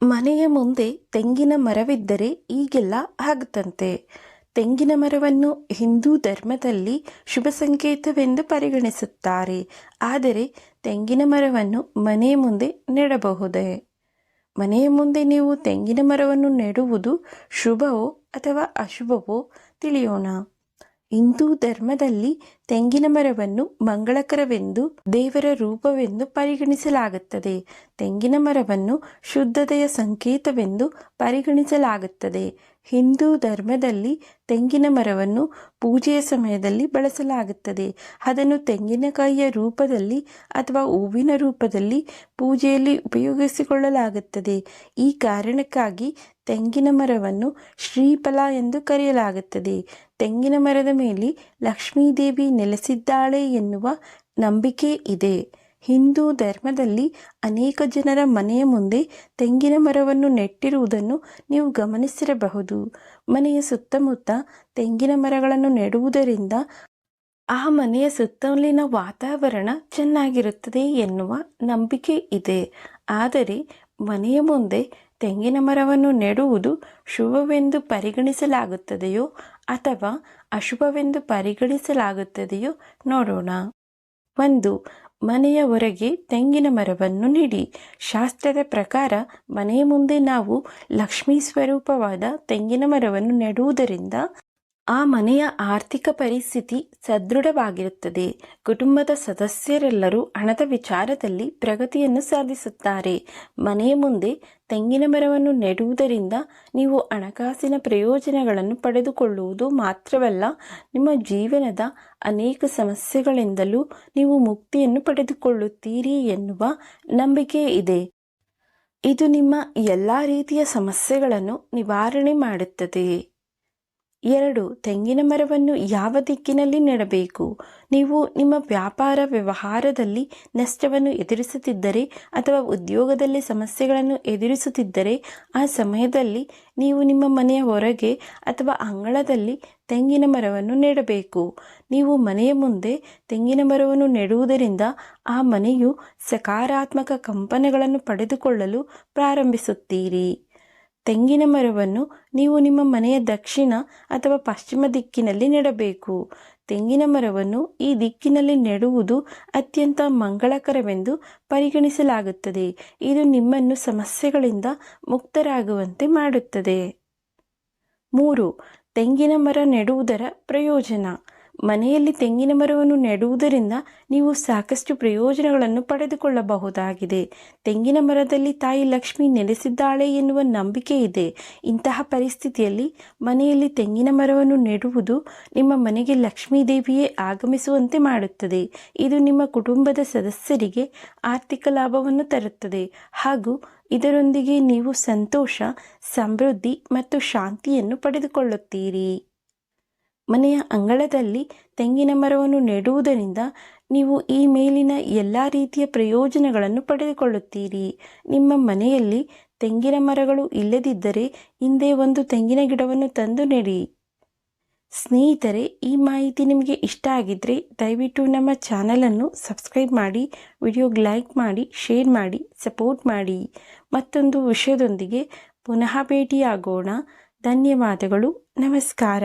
ಮನೆಯ ಮುಂದೆ ತೆಂಗಿನ ಮರವಿದ್ದರೆ ಈಗೆಲ್ಲ ಆಗುತ್ತಂತೆ. ತೆಂಗಿನ ಮರವನ್ನು ಹಿಂದೂ ಧರ್ಮದಲ್ಲಿ ಶುಭ ಸಂಕೇತವೆಂದು ಪರಿಗಣಿಸುತ್ತಾರೆ. ಆದರೆ ತೆಂಗಿನ ಮರವನ್ನು ಮನೆಯ ಮುಂದೆ ನೆಡಬಹುದೇ? ಮನೆಯ ಮುಂದೆ ನೀವು ತೆಂಗಿನ ಮರವನ್ನು ನೆಡುವುದು ಶುಭವೋ ಅಥವಾ ಅಶುಭವೋ ತಿಳಿಯೋಣ. ಹಿಂದೂ ಧರ್ಮದಲ್ಲಿ ತೆಂಗಿನ ಮರವನ್ನು ಮಂಗಳಕರವೆಂದು, ದೇವರ ರೂಪವೆಂದು ಪರಿಗಣಿಸಲಾಗುತ್ತದೆ. ತೆಂಗಿನ ಮರವನ್ನು ಶುದ್ಧತೆಯ ಸಂಕೇತವೆಂದು ಪರಿಗಣಿಸಲಾಗುತ್ತದೆ. ಹಿಂದೂ ಧರ್ಮದಲ್ಲಿ ತೆಂಗಿನ ಮರವನ್ನು ಪೂಜೆಯ ಸಮಯದಲ್ಲಿ ಬಳಸಲಾಗುತ್ತದೆ. ಅದನ್ನು ತೆಂಗಿನಕಾಯಿಯ ರೂಪದಲ್ಲಿ ಅಥವಾ ಹೂವಿನ ರೂಪದಲ್ಲಿ ಪೂಜೆಯಲ್ಲಿ ಉಪಯೋಗಿಸಿಕೊಳ್ಳಲಾಗುತ್ತದೆ. ಈ ಕಾರಣಕ್ಕಾಗಿ ತೆಂಗಿನ ಮರವನ್ನು ಶ್ರೀಫಲ ಎಂದು ಕರೆಯಲಾಗುತ್ತದೆ. ತೆಂಗಿನ ಮರದ ಮೇಲೆ ಲಕ್ಷ್ಮೀದೇವಿ ನೆಲೆಸಿದ್ದಾಳೆ ಎನ್ನುವ ನಂಬಿಕೆ ಇದೆ. ಹಿಂದೂ ಧರ್ಮದಲ್ಲಿ ಅನೇಕ ಜನರ ಮನೆಯ ಮುಂದೆ ತೆಂಗಿನ ಮರವನ್ನು ನೆಟ್ಟಿರುವುದನ್ನು ನೀವು ಗಮನಿಸಿರಬಹುದು. ಮನೆಯ ಸುತ್ತಮುತ್ತ ತೆಂಗಿನ ಮರಗಳನ್ನು ನೆಡುವುದರಿಂದ ಆ ಮನೆಯ ಸುತ್ತಲಿನ ವಾತಾವರಣ ಚೆನ್ನಾಗಿರುತ್ತದೆ ಎನ್ನುವ ನಂಬಿಕೆ ಇದೆ. ಆದರೆ ಮನೆಯ ಮುಂದೆ ತೆಂಗಿನ ಮರವನ್ನು ನೆಡುವುದು ಶುಭವೆಂದು ಪರಿಗಣಿಸಲಾಗುತ್ತದೆಯೋ ಅಥವಾ ಅಶುಭವೆಂದು ಪರಿಗಣಿಸಲಾಗುತ್ತದೆಯೋ ನೋಡೋಣ. 1. ಮನೆಯ ಹೊರಗೆ ತೆಂಗಿನ ಮರವನ್ನು ನೆಡಿ. ಶಾಸ್ತ್ರದ ಪ್ರಕಾರ ಮನೆಯ ಮುಂದೆ ನಾವು ಲಕ್ಷ್ಮೀ ಸ್ವರೂಪವಾದ ತೆಂಗಿನ ಮರವನ್ನು ನೆಡುವುದರಿಂದ ಆ ಮನೆಯ ಆರ್ಥಿಕ ಪರಿಸ್ಥಿತಿ ಸದೃಢವಾಗಿರುತ್ತದೆ. ಕುಟುಂಬದ ಸದಸ್ಯರೆಲ್ಲರೂ ಹಣದ ವಿಚಾರದಲ್ಲಿ ಪ್ರಗತಿಯನ್ನು ಸಾಧಿಸುತ್ತಾರೆ. ಮನೆಯ ಮುಂದೆ ತೆಂಗಿನ ಮರವನ್ನು ನೆಡುವುದರಿಂದ ನೀವು ಹಣಕಾಸಿನ ಪ್ರಯೋಜನಗಳನ್ನು ಪಡೆದುಕೊಳ್ಳುವುದು ಮಾತ್ರವಲ್ಲ, ನಿಮ್ಮ ಜೀವನದ ಅನೇಕ ಸಮಸ್ಯೆಗಳಿಂದಲೂ ನೀವು ಮುಕ್ತಿಯನ್ನು ಪಡೆದುಕೊಳ್ಳುತ್ತೀರಿ ಎನ್ನುವ ನಂಬಿಕೆ ಇದೆ. ಇದು ನಿಮ್ಮ ಎಲ್ಲ ರೀತಿಯ ಸಮಸ್ಯೆಗಳನ್ನು ನಿವಾರಣೆ ಮಾಡುತ್ತದೆ. 2. ತೆಂಗಿನ ಮರವನ್ನು ಯಾವ ದಿಕ್ಕಿನಲ್ಲಿ ನೆಡಬೇಕು? ನೀವು ನಿಮ್ಮ ವ್ಯಾಪಾರ ವ್ಯವಹಾರದಲ್ಲಿ ನಷ್ಟವನ್ನು ಎದುರಿಸುತ್ತಿದ್ದರೆ ಅಥವಾ ಉದ್ಯೋಗದಲ್ಲಿ ಸಮಸ್ಯೆಗಳನ್ನು ಎದುರಿಸುತ್ತಿದ್ದರೆ ಆ ಸಮಯದಲ್ಲಿ ನೀವು ನಿಮ್ಮ ಮನೆಯ ಹೊರಗೆ ಅಥವಾ ಅಂಗಳದಲ್ಲಿ ತೆಂಗಿನ ಮರವನ್ನು ನೆಡಬೇಕು. ನೀವು ಮನೆಯ ಮುಂದೆ ತೆಂಗಿನ ಮರವನ್ನು ನೆಡುವುದರಿಂದ ಆ ಮನೆಯು ಸಕಾರಾತ್ಮಕ ಕಂಪನಗಳನ್ನು ಪಡೆದುಕೊಳ್ಳಲು ಪ್ರಾರಂಭಿಸುತ್ತೀರಿ. ತೆಂಗಿನ ಮರವನ್ನು ನೀವು ನಿಮ್ಮ ಮನೆಯ ದಕ್ಷಿಣ ಅಥವಾ ಪಶ್ಚಿಮ ದಿಕ್ಕಿನಲ್ಲಿ ನೆಡಬೇಕು. ತೆಂಗಿನ ಮರವನ್ನು ಈ ದಿಕ್ಕಿನಲ್ಲಿ ನೆಡುವುದು ಅತ್ಯಂತ ಮಂಗಳಕರವೆಂದು ಪರಿಗಣಿಸಲಾಗುತ್ತದೆ. ಇದು ನಿಮ್ಮನ್ನು ಸಮಸ್ಯೆಗಳಿಂದ ಮುಕ್ತರಾಗುವಂತೆ ಮಾಡುತ್ತದೆ. 3. ತೆಂಗಿನ ಮರ ನೆಡುವುದರ ಪ್ರಯೋಜನ. ಮನೆಯಲ್ಲಿ ತೆಂಗಿನ ಮರವನ್ನು ನೆಡುವುದರಿಂದ ನೀವು ಸಾಕಷ್ಟು ಪ್ರಯೋಜನಗಳನ್ನು ಪಡೆದುಕೊಳ್ಳಬಹುದಾಗಿದೆ. ತೆಂಗಿನ ಮರದಲ್ಲಿ ತಾಯಿ ಲಕ್ಷ್ಮಿ ನೆಲೆಸಿದ್ದಾಳೆ ಎನ್ನುವ ನಂಬಿಕೆ ಇದೆ. ಇಂತಹ ಪರಿಸ್ಥಿತಿಯಲ್ಲಿ ಮನೆಯಲ್ಲಿ ತೆಂಗಿನ ಮರವನ್ನು ನೆಡುವುದು ನಿಮ್ಮ ಮನೆಗೆ ಲಕ್ಷ್ಮೀ ದೇವಿಯೇ ಆಗಮಿಸುವಂತೆ ಮಾಡುತ್ತದೆ. ಇದು ನಿಮ್ಮ ಕುಟುಂಬದ ಸದಸ್ಯರಿಗೆ ಆರ್ಥಿಕ ಲಾಭವನ್ನು ತರುತ್ತದೆ ಹಾಗೂ ಇದರೊಂದಿಗೆ ನೀವು ಸಂತೋಷ, ಸಮೃದ್ಧಿ ಮತ್ತು ಶಾಂತಿಯನ್ನು ಪಡೆದುಕೊಳ್ಳುತ್ತೀರಿ. ಮನೆಯ ಅಂಗಳದಲ್ಲಿ ತೆಂಗಿನ ಮರವನ್ನು ನೆಡುವುದರಿಂದ ನೀವು ಈ ಮೇಲಿನ ಎಲ್ಲ ರೀತಿಯ ಪ್ರಯೋಜನಗಳನ್ನು ಪಡೆದುಕೊಳ್ಳುತ್ತೀರಿ. ನಿಮ್ಮ ಮನೆಯಲ್ಲಿ ತೆಂಗಿನ ಮರಗಳು ಇಲ್ಲದಿದ್ದರೆ ಹಿಂದೆ ಒಂದು ತೆಂಗಿನ ಗಿಡವನ್ನು ತಂದು ನೆಡಿ. ಸ್ನೇಹಿತರೆ, ಈ ಮಾಹಿತಿ ನಿಮಗೆ ಇಷ್ಟ ಆಗಿದ್ದರೆ ದಯವಿಟ್ಟು ನಮ್ಮ ಚಾನಲನ್ನು ಸಬ್ಸ್ಕ್ರೈಬ್ ಮಾಡಿ, ವಿಡಿಯೋಗೆ ಲೈಕ್ ಮಾಡಿ, ಶೇರ್ ಮಾಡಿ, ಸಪೋರ್ಟ್ ಮಾಡಿ. ಮತ್ತೊಂದು ವಿಷಯದೊಂದಿಗೆ ಪುನಃ ಭೇಟಿಯಾಗೋಣ. ಧನ್ಯವಾದಗಳು. ನಮಸ್ಕಾರ.